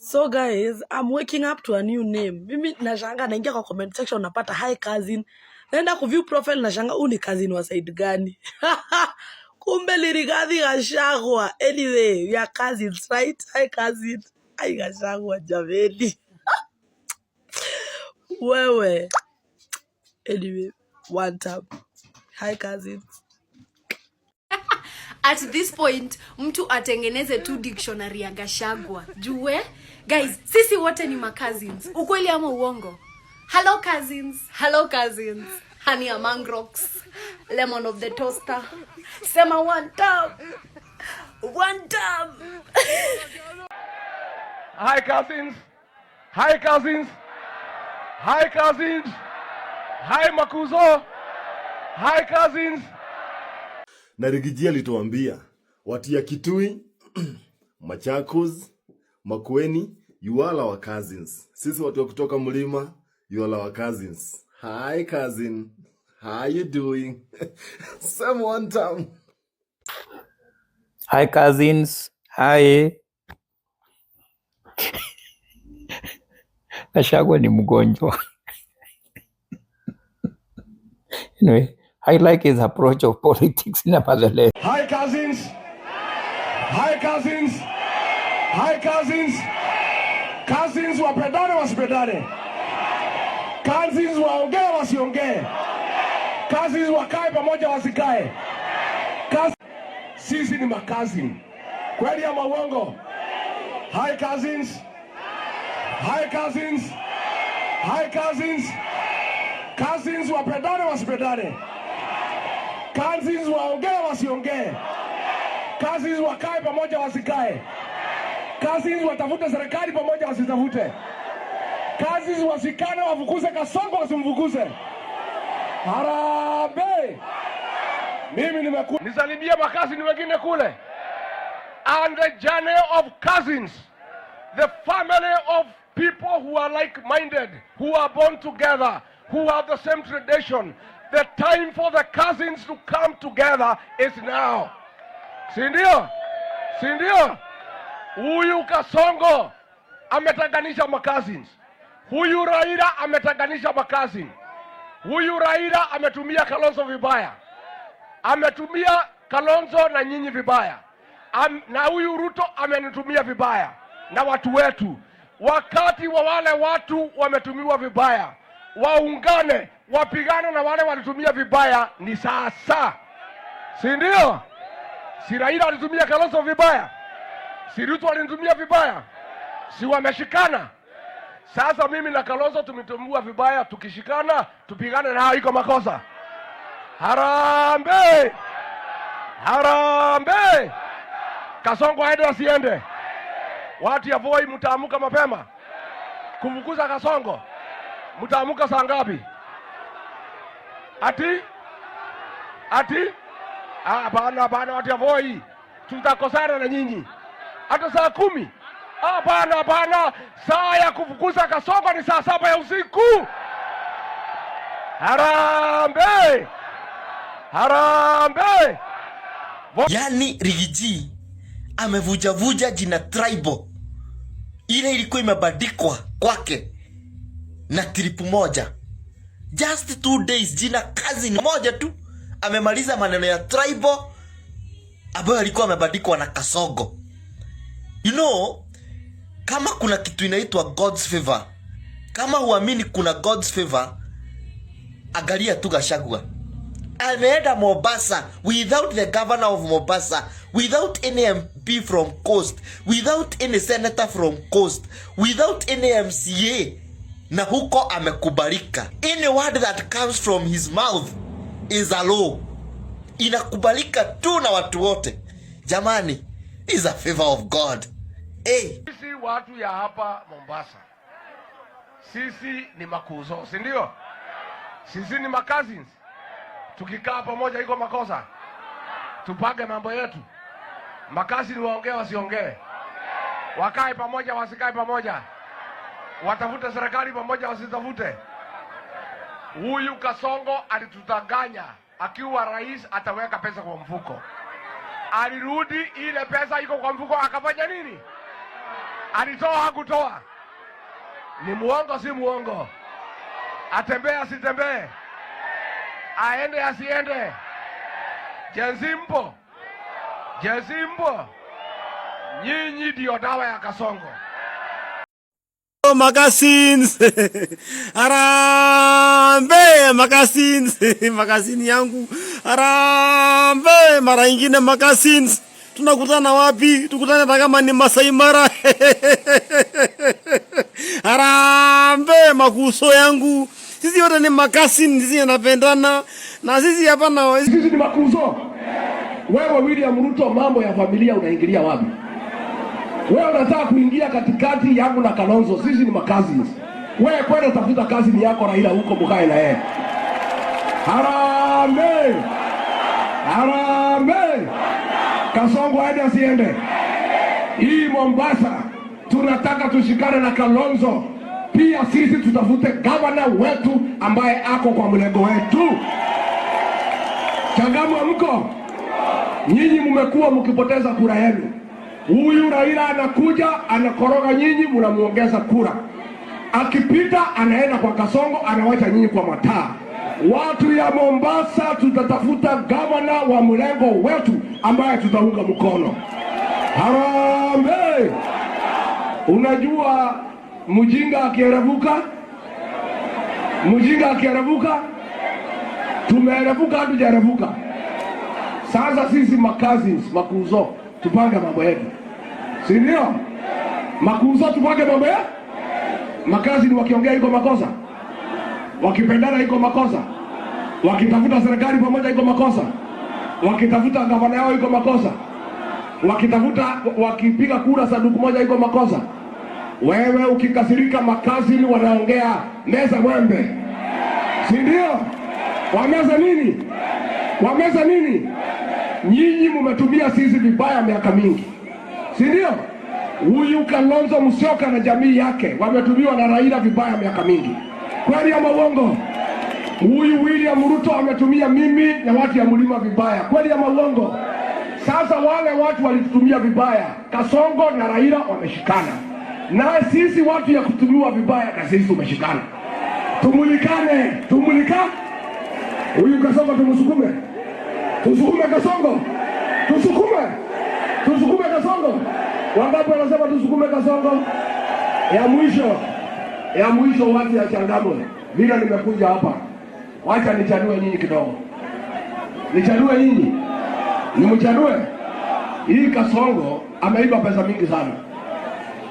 So guys, I'm waking up to a new name. Mimi nashanga naingia kwa comment section napata hi cousin. Naenda ku view profile nashanga ni cousin wa side gani. Kumbe Rigathi Gachagua. Anyway, we are cousins, right? Hi cousin. Hi Gachagua jameni. Wewe. Anyway, one tap. Hi cousins. At this point, mtu atengeneze tu dictionary ya Gachagua. Jue? Guys, sisi wote ni cousins. Ukweli ama uongo? Hello cousins. Hello cousins. Honey among rocks. Lemon of the toaster. Sema one tap. One tap. Hi cousins. Hi cousins. Hi cousins. Hi Makuzo. Hi cousins. Na Rigiji alituambia watu ya Kitui, Machakos, Makueni, you all our cousins. Sisi watu wa kutoka mlima, you all our cousins. Hi cousin, how you doing? Some one time. Hi cousins, hi. Gachagua ni mgonjwa. Anyway, I like his approach of politics nevertheless. Hi cousins. Hi cousins. Hi cousins. Cousins wapendane wasipendane. Cousins waongee wasiongee. Cousins wakae pamoja wasikae. Sisi ni makazini. Kweli ama uongo? Hi cousins. Hi cousins. Hi cousins. Cousins wapendane wasipendane. Cousins waongee wasiongee. Cousins wakae pamoja wasikae. Cousins watafute serikali pamoja wasitafute. Cousins wasikane wafukuze Kasongo wasimfukuze. Harambee. Mimi nisalimia makazini wengine kule. And the journey of cousins, the family of people who are like-minded, who are born together, who have the same tradition. The time for the cousins to come together is now. Sindio? Sindio? Huyu Kasongo ametanganisha makazins. Huyu Raila ametanganisha makazins. Huyu Raila ametumia Kalonzo vibaya. Ametumia Kalonzo na nyinyi vibaya. Na huyu Ruto amenitumia vibaya. Na watu wetu. Wakati wa wale watu wametumiwa vibaya, waungane, wapigane na wale walitumia vibaya ni sasa. Si ndio? Si Raila alitumia Kalonzo vibaya? Si Ruto alitumia vibaya? Si wameshikana? Sasa mimi na Kalonzo tumetumiwa vibaya, tukishikana, tupigane na hao, iko makosa? Harambee! Harambee! Kasongo aende asiende? Watu ya Voi mtaamuka mapema kumfukuza Kasongo. Mtaamuka saa ngapi? Ati? Bana watu ya Voi. Tutakosana na nyinyi. Hata saa 10. Bana. Saa ya kufukuza Kasongo ni saa 7 ya usiku. Harambee! Harambee! Yani Rigiji amevuja jina tribal. Ile ilikuwa imebadikwa kwake na tripu moja. Just 2 days jina cousin moja tu amemaliza maneno ya tribal ambayo alikuwa amebadikwa na Kasongo. You know, kama kuna kitu inaitwa God's favor, kama huamini kuna God's favor, angalia tu Gachagua. Ameenda Mombasa without the governor of Mombasa, without any MP from Coast, without any senator from Coast, without any MCA, na huko amekubalika. Any word that comes from his mouth is a law. Inakubalika tu na watu wote. Jamani, is a favor of God. Hey. Sisi watu ya hapa Mombasa, sisi ni makuzo, si ndio? Sisi ni makazins. Tukikaa pamoja iko makosa? Tupage mambo yetu. Makazini waongee wasiongee. Wakae pamoja wasikae pamoja. Watafute serikali pamoja wasitafute. Huyu Kasongo alitutanganya. Akiwa rais ataweka pesa kwa mfuko. Alirudi ile pesa iko kwa mfuko akafanya nini? Alitoa hakutoa? Ni muongo si muongo? Atembee asitembee? Aende asiende? Jenzi mpo? Jenzi mpo? Nyinyi ndio dawa ya Kasongo. Makasins. Arambe makasins. Makasini yangu. Arambe mara ingine makasins. Tunakutana wapi? Tukutane hata kama ni Masai Mara. Arambe makuso yangu. Sisi wote ni makasins, sisi tunapendana. Na sisi hapa na sisi ni makuso. Wewe William Ruto, mambo ya familia unaingilia wapi? Wewe unataka kuingia katikati yangu na Kalonzo. Sisi ni makazi. Wewe kwenda tafuta kazi ni yako Raila huko mkae na yeye. Harambee! Harambee! Kasongo aende asiende? Hii Mombasa tunataka tushikane na Kalonzo. Pia sisi tutafute gavana wetu ambaye ako kwa mlengo wetu. Changamwe mko? Nyinyi mmekuwa mkipoteza kura yenu. Huyu Raila anakuja anakoroga nyinyi, mnamuongeza kura. Akipita anaenda kwa Kasongo, anawacha nyinyi kwa mataa. Watu ya Mombasa tutatafuta gavana wa mlengo wetu ambaye tutaunga mkono. Harambee! Unajua mjinga akierevuka? Mjinga akierevuka? Tumeerevuka hadi jarevuka. Sasa sisi makazi makuzo tupange mambo yetu. Si ndio? Makuzo tupange mambo yetu. Makazi ni wakiongea iko makosa. Wakipendana iko makosa. Wakitafuta serikali pamoja iko makosa. Wakitafuta gavana yao iko makosa. Wakipiga kura sanduku moja iko makosa. Wewe ukikasirika makazi ni wanaongea meza mwembe. Si ndio? Wameza nini? Wameza nini? Nyinyi mmetumia sisi vibaya miaka mingi. Si ndio? Huyu Kalonzo Musyoka na jamii yake wametumiwa na Raila vibaya miaka mingi. Kweli ama uongo? Huyu William Ruto ametumia mimi na watu ya mlima vibaya. Kweli ama uongo? Sasa wale watu walitutumia vibaya, Kasongo na Raila wameshikana. Na sisi watu ya kutumiwa vibaya na sisi tumeshikana. Tumulikane, tumulika. Huyu Kasongo tumusukume. Tusukume Kasongo. Tusukume. Tusukume Kasongo. Wangapi wanasema tusukume Kasongo? Ya mwisho watu ya Changamwe. Vile nimekuja hapa. Wacha nichanue nyinyi kidogo. Nichanue nyinyi. Nimchanue. Hii Kasongo ameiba pesa mingi sana.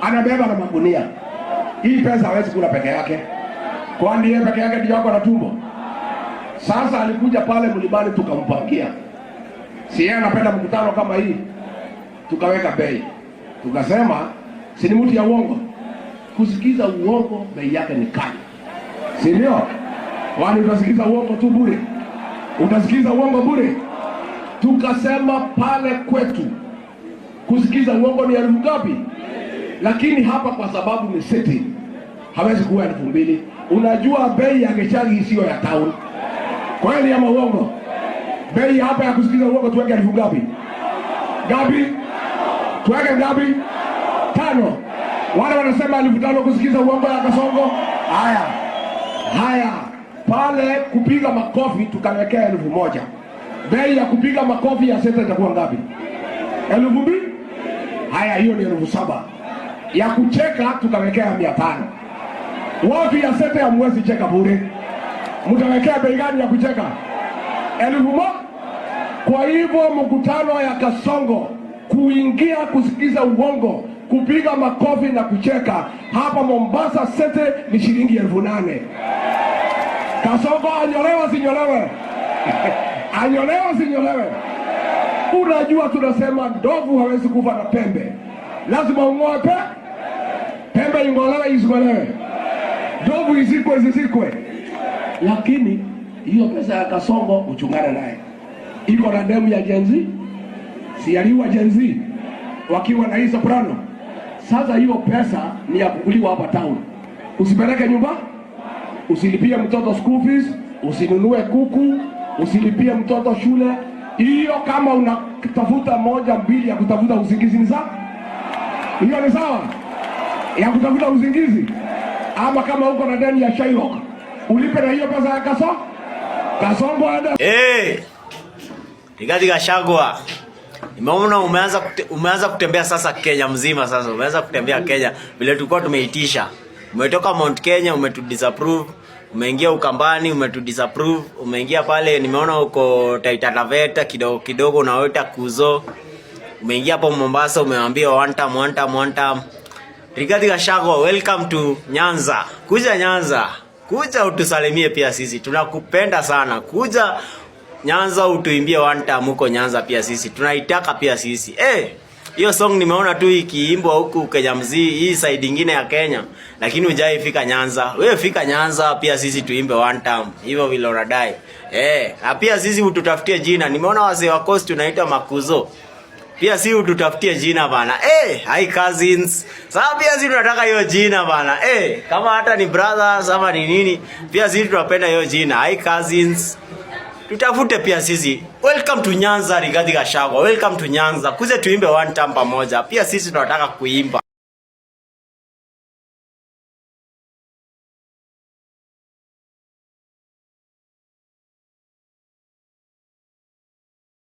Anabeba na magunia. Hii pesa hawezi kula peke yake. Kwani yeye peke yake ndio yako na tumbo. Sasa alikuja pale mlimani tukampangia. Si yeye anapenda mkutano kama hii. Tukaweka bei. Tukasema si ni mtu ya uongo. Kusikiza uongo bei yake ni kali. Si ndio? Wani utasikiza uongo tu bure. Utasikiza uongo bure. Tukasema pale kwetu kusikiza uongo ni 1000 ngapi? Lakini hapa kwa sababu ni city hawezi kuwa 2000. Unajua bei ya Gachagua isiyo ya town. Kweli ama uongo? Bei hapa ya kusikiza uongo tuweke 1000 ngapi? Ngapi? Tuweke ngapi? 5. Wale wanasema 1500 kusikiza uongo ya Kasongo. Haya. Pale kupiga makofi tukawekea 1000. Bei ya kupiga makofi ya seta itakuwa ngapi? 2000? Haya, hiyo ni 7000. Ya kucheka tukawekea 500. Wapi ya seta ya mwezi cheka bure? Mtawekea bei gani ya kucheka? 1000. Kwa hivyo mkutano ya Kasongo kuingia kusikiza uongo, kupiga makofi na kucheka hapa Mombasa sete ni shilingi 8000. Kasongo anyolewa sinyolewe? Anyolewa sinyolewe? Unajua tunasema ndovu hawezi kufa na pembe. Lazima ungoe pembe ingolewe isingolewe. Ndovu izikwe. Lakini hiyo pesa ya Kasongo uchungane naye. Iko na demu ya Jenzi. Si aliwa Jenzi wakiwa na hii Soprano. Sasa hiyo pesa ni ya kukuliwa hapa town. Usipeleke nyumba, usilipie mtoto school fees, usinunue kuku, usilipie mtoto shule. Hiyo kama unatafuta 1 2 ya kutafuta usingizi ni sawa? Hiyo ni sawa? ya kutafuta usingizi, ama kama uko na deni ya Shylock ulipe na hiyo pesa ya Kasongo ada. Rigathi Gachagua, nimeona umeanza kutembea sasa Kenya mzima. Sasa umeanza kutembea Kenya vile tulikuwa tumeitisha. Umetoka Mount Kenya, umetudisapprove. Umeingia Ukambani, umetudisapprove. Umeingia pale, nimeona uko Taita Taveta kidogo unaota Kuzo. Umeingia hapo Mombasa, umeambia one time. Rigathi Gachagua, welcome to Nyanza. Kuja Nyanza. Kuja utusalimie pia sisi. Tunakupenda sana. Kuja Nyanza utuimbie one time huko Nyanza pia sisi. Tunaitaka pia sisi. Hiyo song nimeona tu ikiimbwa huku Kenya mzii, hii side nyingine ya Kenya, lakini hujai fika Nyanza. Wewe fika Nyanza pia sisi tuimbe one time. Hivyo vile unadai. Na pia sisi ututafutie jina. Nimeona wazee wa Coast tunaita Makuzo. Pia si ututafutie jina bana. Hi cousins. Sasa pia sisi tunataka hiyo jina bana. Kama hata ni brothers ama ni nini, pia sisi tunapenda hiyo jina. Hi cousins. Tutafute pia sisi. Welcome to Nyanza, Rigathi Gachagua. Welcome to Nyanza. Kuze tuimbe one time pamoja. Pia sisi tunataka kuimba.